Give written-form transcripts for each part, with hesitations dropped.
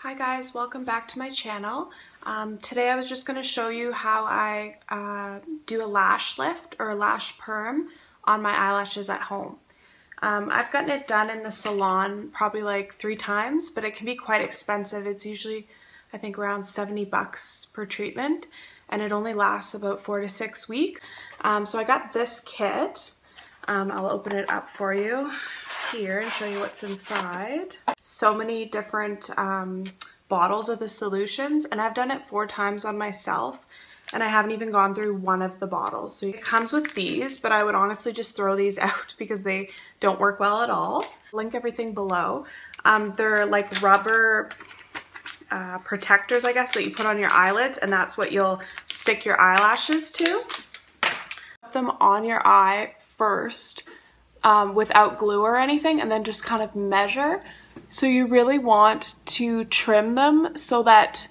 Hi guys, welcome back to my channel. Today I was just going to show you how I do a lash lift or a lash perm on my eyelashes at home. I've gotten it done in the salon probably like 3 times, but it can be quite expensive. It's usually I think around 70 bucks per treatment, and it only lasts about 4 to 6 weeks. So I got this kit. I'll open it up for you here and show you what's inside. So many different bottles of the solutions, and I've done it 4 times on myself, and I haven't even gone through one of the bottles. So it comes with these, but I would honestly just throw these out because they don't work well at all. Link everything below. They're like rubber protectors, I guess, that you put on your eyelids, and that's what you'll stick your eyelashes to. Put them on your eye first without glue or anything, and then just kind of measure. So you really want to trim them so that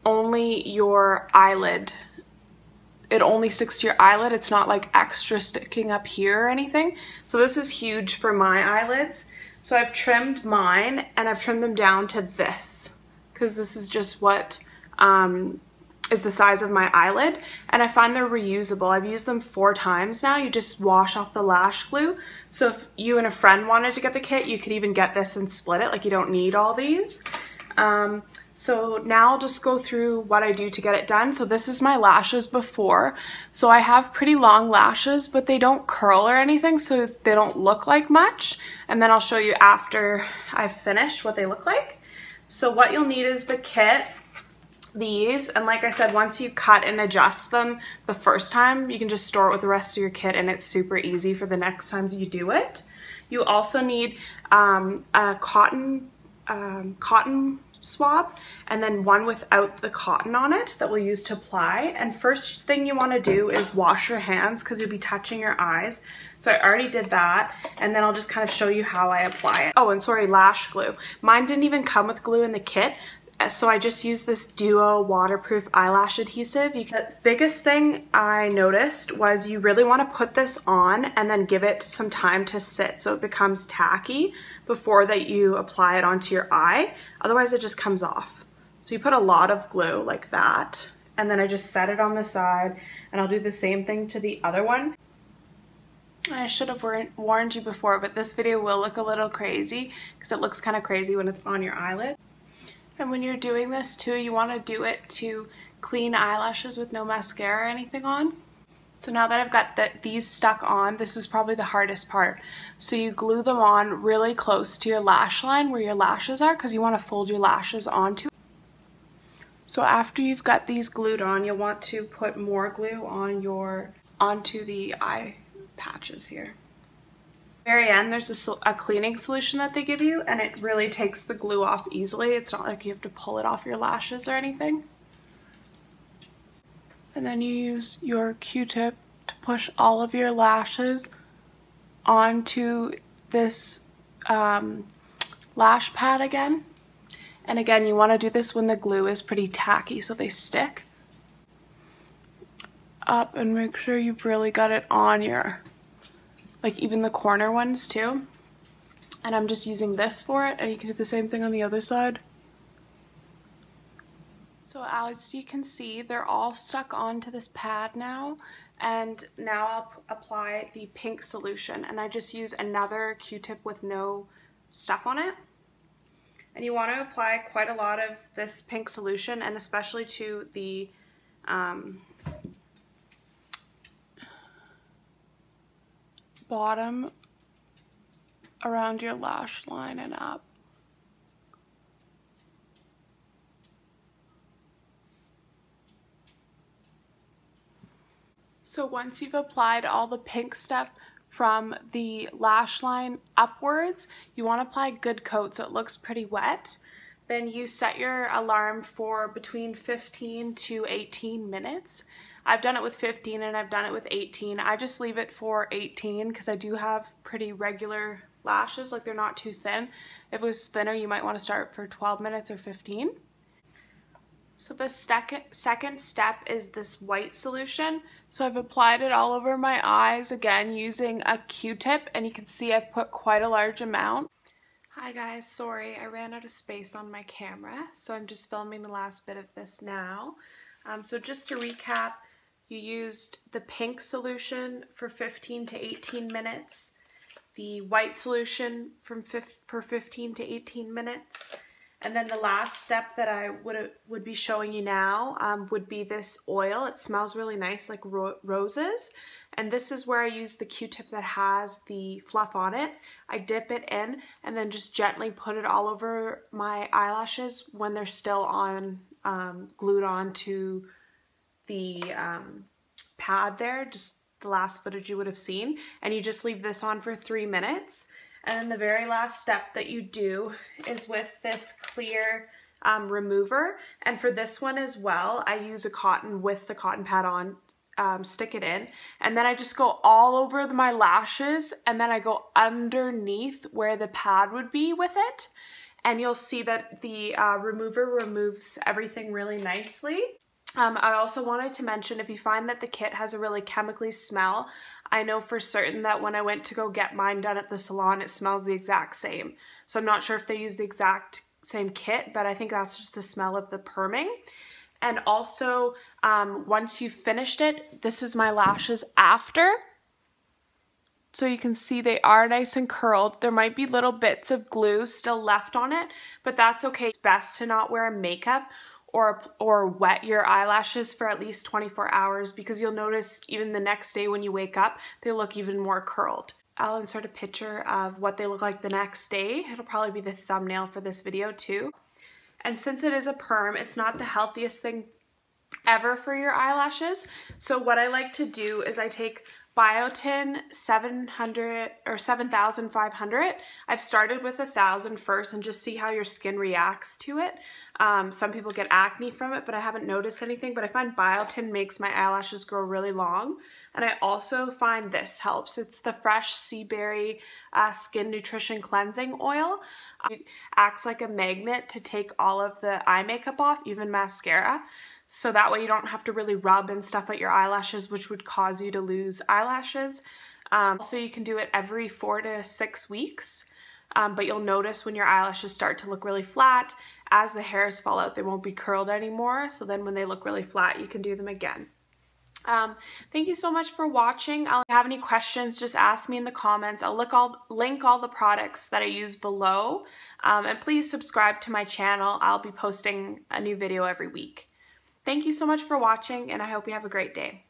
only your eyelid, it only sticks to your eyelid. It's not like extra sticking up here or anything. So this is huge for my eyelids. So I've trimmed mine, and I've trimmed them down to this because this is just what is the size of my eyelid, and I find they're reusable. I've used them 4 times now. You just wash off the lash glue. So if you and a friend wanted to get the kit, you could even get this and split it. Like, you don't need all these. So now I'll just go through what I do to get it done. So this is my lashes before. So I have pretty long lashes, but they don't curl or anything, so they don't look like much. And then I'll show you after I've finished what they look like. So what you'll need is the kit, these, and like I said, once you cut and adjust them the first time, you can just store it with the rest of your kit, and it's super easy for the next times you do it. You also need a cotton swab, and then one without the cotton on it that we'll use to apply. And first thing you want to do is wash your hands because you'll be touching your eyes. So I already did that, and then I'll just kind of show you how I apply it. Oh, and sorry, lash glue. Mine didn't even come with glue in the kit, so I just used this Duo waterproof eyelash adhesive. The biggest thing I noticed was you really want to put this on and then give it some time to sit so it becomes tacky before that you apply it onto your eye. Otherwise it just comes off. So you put a lot of glue like that, and then I just set it on the side, and I'll do the same thing to the other one. I should have warned you before, but this video will look a little crazy because it looks kind of crazy when it's on your eyelid. And when you're doing this too, you want to do it to clean eyelashes with no mascara or anything on. So now that I've got these stuck on, this is probably the hardest part. So you glue them on really close to your lash line where your lashes are, because you want to fold your lashes onto it. So after you've got these glued on, you'll want to put more glue on onto the eye patches here. Very end, there's a cleaning solution that they give you, and it really takes the glue off easily. It's not like you have to pull it off your lashes or anything. And then you use your Q-tip to push all of your lashes onto this lash pad again. And again, you want to do this when the glue is pretty tacky so they stick up, and make sure you've really got it on your, like, even the corner ones too. And I'm just using this for it, and you can do the same thing on the other side. So as you can see, they're all stuck onto this pad now, and now I'll apply the pink solution, and I just use another Q-tip with no stuff on it. And you want to apply quite a lot of this pink solution, and especially to the bottom around your lash line and up. So once you've applied all the pink stuff from the lash line upwards, you want to apply a good coat so it looks pretty wet. Then you set your alarm for between 15 to 18 minutes. I've done it with 15 and I've done it with 18. I just leave it for 18 because I do have pretty regular lashes, like they're not too thin. If it was thinner, you might want to start for 12 minutes or 15. So the second step is this white solution. So I've applied it all over my eyes, again using a Q-tip, and you can see I've put quite a large amount. Hi guys, sorry I ran out of space on my camera, so I'm just filming the last bit of this now. So just to recap, you used the pink solution for 15 to 18 minutes, the white solution for 15 to 18 minutes, and then the last step that I would be showing you now would be this oil. It smells really nice, like roses. And this is where I use the Q-tip that has the fluff on it. I dip it in and then just gently put it all over my eyelashes when they're still on, glued onto the pad there, just the last footage you would have seen. And you just leave this on for 3 minutes. And then the very last step that you do is with this clear remover. And for this one as well, I use a cotton with the cotton pad on, stick it in, and then I just go all over my lashes, and then I go underneath where the pad would be with it. And you'll see that the remover removes everything really nicely. I also wanted to mention, if you find that the kit has a really chemically smell, I know for certain that when I went to go get mine done at the salon, it smells the exact same. So I'm not sure if they use the exact same kit, but I think that's just the smell of the perming. And also, once you've finished it, this is my lashes after. So you can see they are nice and curled. There might be little bits of glue still left on it, but that's okay. It's best to not wear makeup or wet your eyelashes for at least 24 hours, because you'll notice even the next day when you wake up, they look even more curled. I'll insert a picture of what they look like the next day. It'll probably be the thumbnail for this video too. And since it is a perm, it's not the healthiest thing ever for your eyelashes. So what I like to do is I take Biotin 700 or 7,500. I've started with 1,000 first and just see how your skin reacts to it. Some people get acne from it, but I haven't noticed anything. But I find Biotin makes my eyelashes grow really long. And I also find this helps. It's the Fresh Sea Berry Skin Nutrition Cleansing Oil. It acts like a magnet to take all of the eye makeup off, even mascara. So that way you don't have to really rub and stuff at your eyelashes, which would cause you to lose eyelashes. Also, you can do it every 4 to 6 weeks. But you'll notice when your eyelashes start to look really flat, as the hairs fall out, they won't be curled anymore. So then when they look really flat, you can do them again. Thank you so much for watching. If you have any questions, just ask me in the comments. I'll link all the products that I use below. And please subscribe to my channel. I'll be posting a new video every week. Thank you so much for watching, and I hope you have a great day.